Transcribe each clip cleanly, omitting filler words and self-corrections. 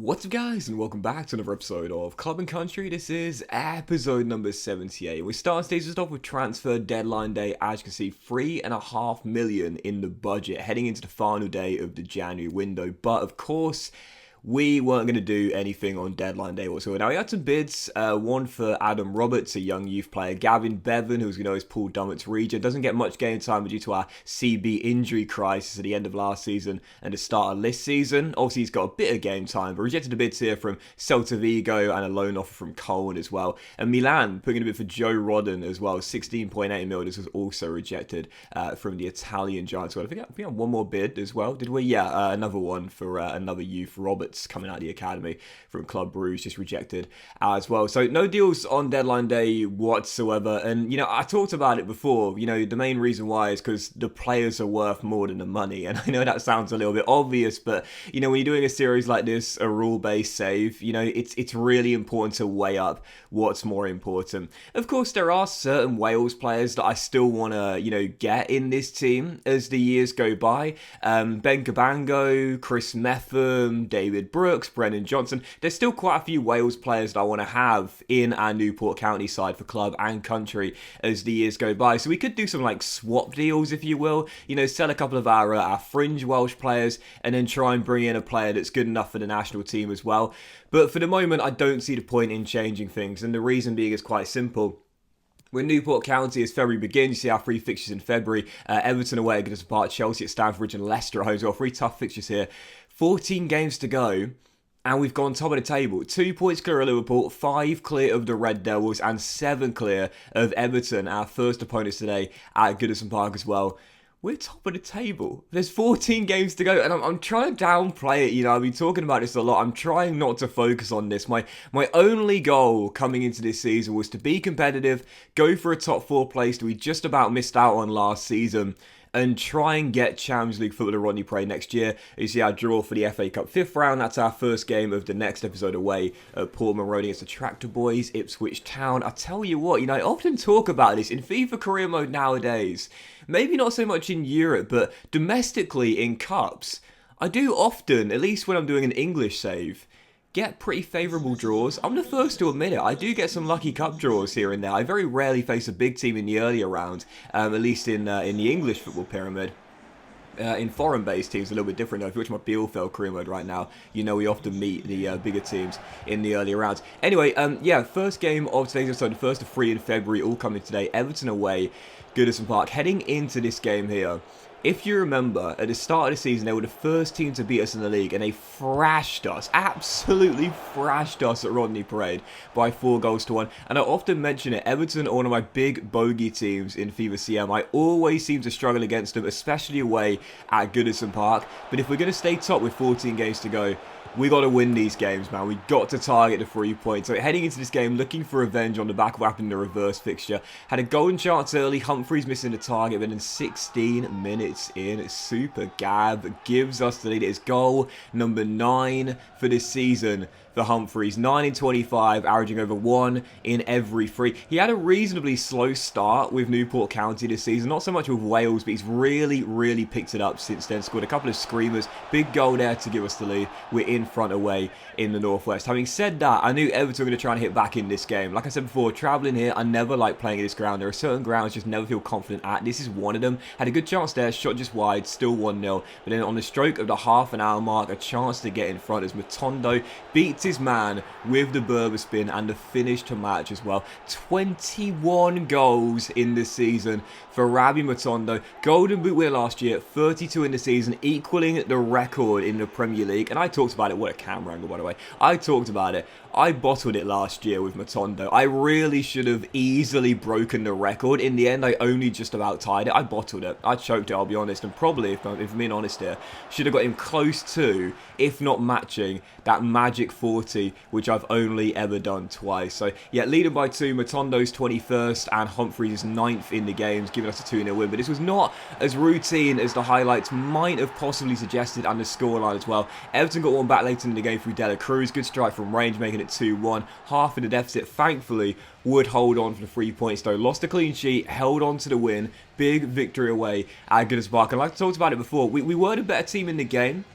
What's up guys, and welcome back to another episode of Club and Country. This is episode number 78. We start stages off with transfer deadline day. As you can see, 3.5 million in the budget heading into the final day of the January window. But of course, we weren't going to do anything on deadline day whatsoever. Now, we had some bids, one for Adam Roberts, a young youth player, Gavin Bevan, who's going to know his Paul Dummett's region, doesn't get much game time due to our CB injury crisis at the end of last season and the start of this season. Obviously, he's got a bit of game time, but rejected the bids here from Celta Vigo and a loan offer from Colne as well. And Milan putting in a bid for Joe Rodden as well, 16.8 mil. This was also rejected from the Italian Giants. Well, I think we had one more bid as well, did we? Yeah, another one for another youth, Roberts, coming out of the academy from Club Bruges, just rejected as well. So no deals on deadline day whatsoever. And, I talked about it before, the main reason why is because the players are worth more than the money. And I know that sounds a little bit obvious, but, when you're doing a series like this, a rule-based save, it's really important to weigh up what's more important. Of course, there are certain Wales players that I still want to, get in this team as the years go by. Ben Cabango, Chris Metham, David Brooks, Brennan Johnson. There's still quite a few Wales players that I want to have in our Newport County side for club and country as the years go by. So we could do some swap deals, if you will. Sell a couple of our fringe Welsh players and then try and bring in a player that's good enough for the national team as well. But for the moment, I don't see the point in changing things. And the reason being is quite simple. When Newport County, as February begins, you see our three fixtures in February. Everton away at Goodison Park, Chelsea at Stamford Bridge and Leicester at home. So 3 tough fixtures here. 14 games to go. And we've gone top of the table. 2 points clear of Liverpool, 5 clear of the Red Devils, and 7 clear of Everton, our first opponents today at Goodison Park as well. We're top of the table. There's 14 games to go, and I'm trying to downplay it. I've been talking about this a lot. I'm trying not to focus on this. My only goal coming into this season was to be competitive, go for a top 4 place that we just about missed out on last season, and try and get Champions League football to Rodney Parade next year. You see our draw for the FA Cup 5th round. That's our first game of the next episode away at Portman Road against the Tractor Boys, Ipswich Town. I tell you what, I often talk about this in FIFA career mode nowadays. Maybe not so much in Europe, but domestically in cups. I do often, at least when I'm doing an English save, get pretty favourable draws. I'm the first to admit it. I do get some lucky cup draws here and there. I very rarely face a big team in the earlier round, at least in the English football pyramid. In foreign-based teams, a little bit different though. If you watch my Bielefeld career mode right now, we often meet the bigger teams in the earlier rounds. Anyway, first game of today's episode, the first of 3 in February, all coming today. Everton away, Goodison Park. Heading into this game here, if you remember, at the start of the season, they were the first team to beat us in the league, and they thrashed us, absolutely thrashed us at Rodney Parade by 4-1. And I often mention it, Everton are one of my big bogey teams in FIFA CM. I always seem to struggle against them, especially away at Goodison Park. But if we're going to stay top with 14 games to go, we got to win these games, man. We got to target the 3 points. So heading into this game, looking for revenge on the back of what happened in the reverse fixture. Had a golden chance early. Humphreys missing the target, but in 16 minutes in, Super Gab gives us the lead. It's goal number 9 for this season for Humphreys. 9 in 25, averaging over 1 in every 3. He had a reasonably slow start with Newport County this season. Not so much with Wales, but he's really, really picked it up since then. Scored a couple of screamers. Big goal there to give us the lead. We're in front away in the Northwest. Having said that, I knew Everton were going to try and hit back in this game. Like I said before, travelling here, I never like playing at this ground. There are certain grounds I just never feel confident at. This is one of them. Had a good chance there, shot just wide, still 1-0. But then on the stroke of the half-an-hour mark, a chance to get in front as Matondo beats his man with the Berber spin and the finish to match as well. 21 goals in this season for Rabbi Matondo. Golden Boot winner last year, 32 in the season, equaling the record in the Premier League. And I talked about it. What a camera angle, by the way. I talked about it. I bottled it last year with Matondo. I really should have easily broken the record. In the end, I only just about tied it. I bottled it. I choked it, I'll be honest. And probably, if I'm being honest here, should have got him close to, if not matching, that magic 40, which I've only ever done twice. So, yeah, leading by 2. Matondo's 21st and Humphreys' 9th in the games, giving us a 2-0 win. But this was not as routine as the highlights might have possibly suggested, and the scoreline as well. Everton got one back later in the game through Dela Cruz. Good strike from range, making it 2-1. Half in the deficit, thankfully, would hold on for the 3 points though. Lost a clean sheet, held on to the win. Big victory away at Goodison Park. And like I talked about it before, we were the better team in the game.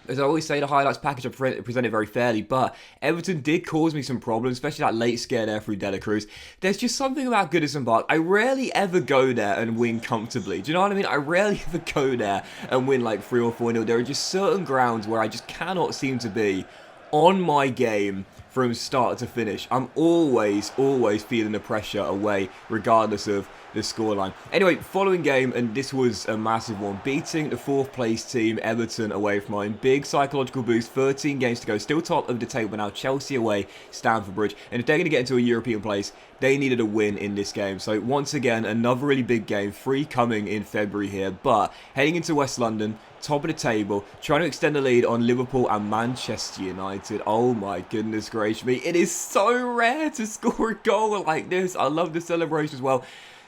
As I always say, the highlights package are presented very fairly, but Everton did cause me some problems, especially that late scare there through Dela Cruz. There's just something about Goodison Park. I rarely ever go there and win comfortably. Do you know what I mean? I rarely ever go there and win like 3 or 4-0. There are just certain grounds where I just cannot seem to be on my game from start to finish. I'm always feeling the pressure away, regardless of the scoreline. Anyway, following game, and this was a massive one, beating the 4th place team, Everton, away from home. Big psychological boost, 13 games to go, still top of the table now, Chelsea away, Stamford Bridge. And if they're going to get into a European place, they needed a win in this game. So once again, another really big game, 3 coming in February here, but heading into West London, top of the table, trying to extend the lead on Liverpool and Manchester United. Oh my goodness gracious me. It is so rare to score a goal like this. I love the celebration as well.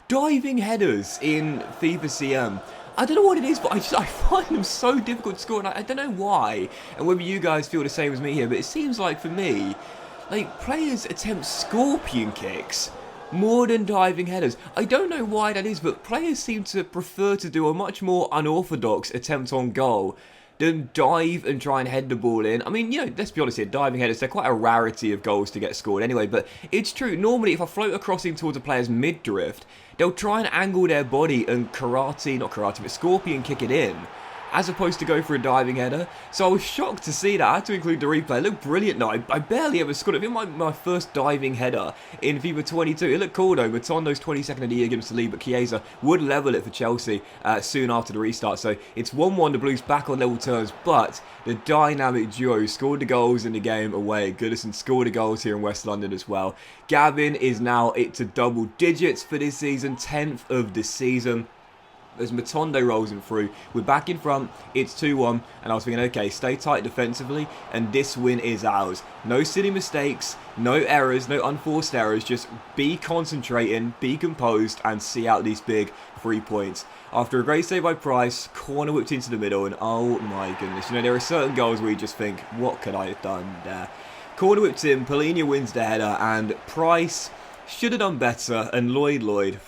Diving headers in FIFA CM. I don't know what it is, but I find them so difficult to score, and I don't know why, and whether you guys feel the same as me here, but it seems like for me, like, players attempt scorpion kicks more than diving headers. I don't know why that is, but players seem to prefer to do a much more unorthodox attempt on goal than dive and try and head the ball in. I mean, you know, let's be honest here, diving headers, they're quite a rarity of goals to get scored anyway, but it's true. Normally, if I float a crossing towards a player's mid-drift, they'll try and angle their body and scorpion kick it in, as opposed to go for a diving header. So I was shocked to see that. I had to include the replay. It looked brilliant. No, I barely ever scored it. It was my first diving header in FIFA 22. It looked cool though. Matondo's 22nd of the year gives us the lead, but Chiesa would level it for Chelsea soon after the restart. So it's 1-1. The Blues back on level terms, but the dynamic duo scored the goals in the game away. Goodison scored the goals here in West London as well. Gavin is now to double digits for this season, 10th of the season. As Matondo rolls him through, we're back in front, it's 2-1, and I was thinking, okay, stay tight defensively, and this win is ours. No silly mistakes, no errors, no unforced errors, just be concentrating, be composed, and see out these big 3 points. After a great save by Price, corner whipped into the middle, and oh my goodness, you know, there are certain goals where you just think, what could I have done there? Corner whipped in, Polina wins the header, and Price should have done better, and Lloyd...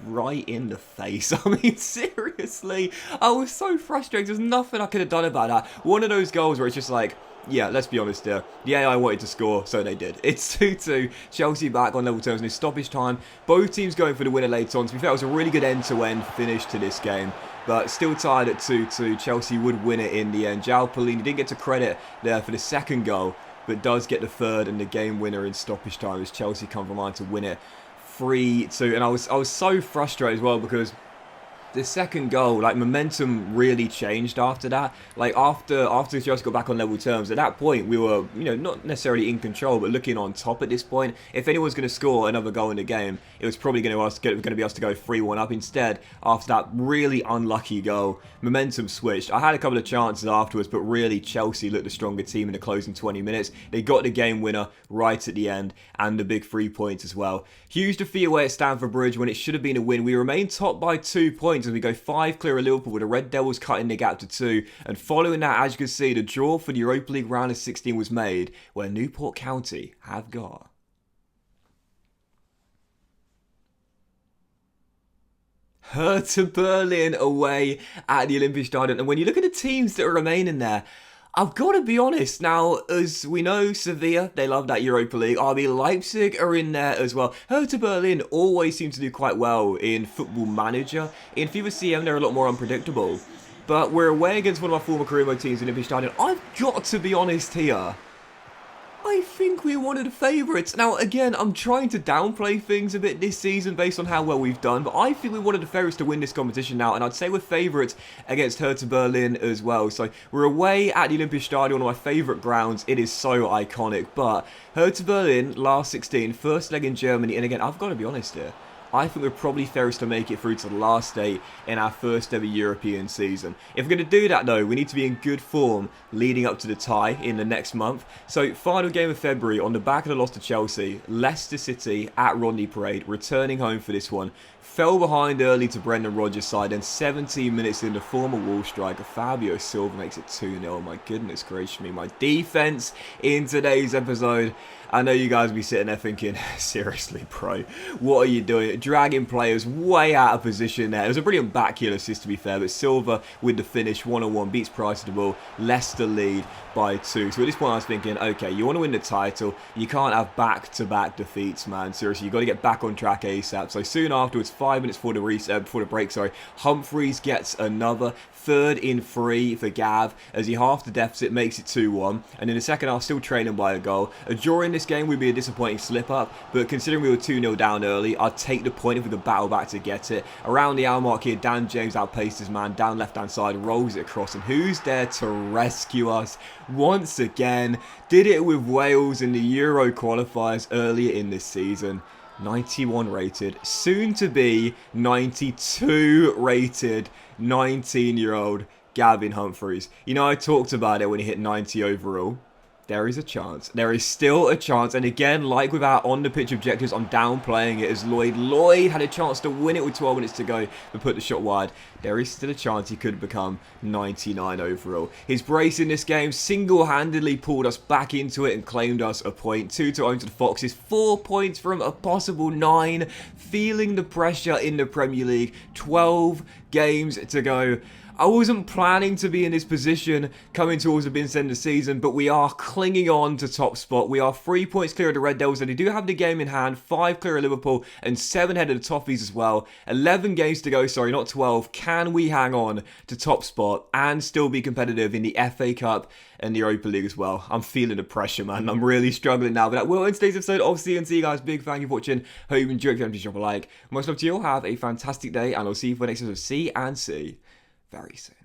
right in the face. I mean, seriously, I was so frustrated. There's nothing I could have done about that. One of those goals where it's just like, yeah, let's be honest here. The AI wanted to score, so they did. It's 2-2. Chelsea back on level terms in stoppage time. Both teams going for the winner later on. To be fair, it was a really good end-to-end finish to this game. But still tied at 2-2. Chelsea would win it in the end. João Polini didn't get to credit there for the second goal, but does get the third and the game winner in stoppage time as Chelsea come from line to win it 3-2, and I was so frustrated as well because the second goal, like, momentum really changed after that. Like, after Chelsea got back on level terms, at that point we were, you know, not necessarily in control, but looking on top at this point. If anyone's going to score another goal in the game, it was probably going to be us to go 3-1 up. Instead, after that really unlucky goal, momentum switched. I had a couple of chances afterwards, but really Chelsea looked the stronger team in the closing 20 minutes. They got the game winner right at the end, and the big 3 points as well. Huge defeat away at Stamford Bridge when it should have been a win. We remain top by 2 points as we go 5 clear of Liverpool, with the Red Devils cutting the gap to 2. And following that, as you can see, the draw for the Europa League round of 16 was made, where Newport County have got Hertha Berlin away at the Olympic Stadium. And when you look at the teams that are remaining there, I've got to be honest. Now, as we know, Sevilla, they love that Europa League. RB Leipzig are in there as well. Hertha Berlin always seem to do quite well in Football Manager. In FIFA CM, they're a lot more unpredictable. But we're away against one of our former career mode teams in Olympic Stadium. I've got to be honest here. I think we're one of the favourites. Now, again, I'm trying to downplay things a bit this season based on how well we've done, but I think we're one of the favourites to win this competition now, and I'd say we're favourites against Hertha Berlin as well. So we're away at the Olympic Stadium, one of my favourite grounds. It is so iconic, but Hertha Berlin, last 16, first leg in Germany, and again, I've got to be honest here. I think we're probably favourites to make it through to the last day in our first ever European season. If we're going to do that though, we need to be in good form leading up to the tie in the next month. So final game of February, on the back of the loss to Chelsea, Leicester City at Rodney Parade, returning home for this one. Fell behind early to Brendan Rodgers' side, and 17 minutes in, the former Wolves striker Fabio Silva makes it 2-0. My goodness gracious me, my defence in today's episode. I know you guys will be sitting there thinking, seriously, bro, what are you doing? dragging players way out of position there. It was a brilliant backheel assist, to be fair, but Silva with the finish, 1-on-1, beats Price to the ball. Leicester lead by 2. So at this point I was thinking, okay, you want to win the title, you can't have back-to-back defeats, man. Seriously, you've got to get back on track ASAP. So soon afterwards, 5 minutes before the break, Humphreys gets another 3rd in 3 for Gav as he halved the deficit, makes it 2-1, and in the second half still trailing by a goal. A draw in this game would be a disappointing slip-up, but considering we were 2-0 down early, I'd take the point if we could battle back to get it. Around the hour mark here, Dan James outpaced his man down left-hand side, rolls it across, and who's there to rescue us once again? Did it with Wales in the Euro qualifiers earlier in this season. 91 rated, soon to be 92 rated, 19-year-old Gavin Humphreys. You know, I talked about it when he hit 90 overall. There is a chance. There is still a chance. And again, like with our on-the-pitch objectives, I'm downplaying it as Lloyd had a chance to win it with 12 minutes to go, but put the shot wide. There is still a chance he could become 99 overall. His brace in this game single-handedly pulled us back into it and claimed us a point. 2-0 to the Foxes. 4 points from a possible 9. Feeling the pressure in the Premier League. 12 games to go. I wasn't planning to be in this position coming towards the end of the season, but we are clinging on to top spot. We are 3 points clear of the Red Devils, and they do have the game in hand. 5 clear of Liverpool, and 7 ahead of the Toffees as well. 11 games to go, sorry, not 12. Can we hang on to top spot and still be competitive in the FA Cup and the Europa League as well? I'm feeling the pressure, man. I'm really struggling now. But that will end today's episode of CNC, guys. Big thank you for watching. Hope you enjoyed. If you haven't, please drop a like. Most love to you all. Have a fantastic day, and I'll see you for the next episode of CNC very soon.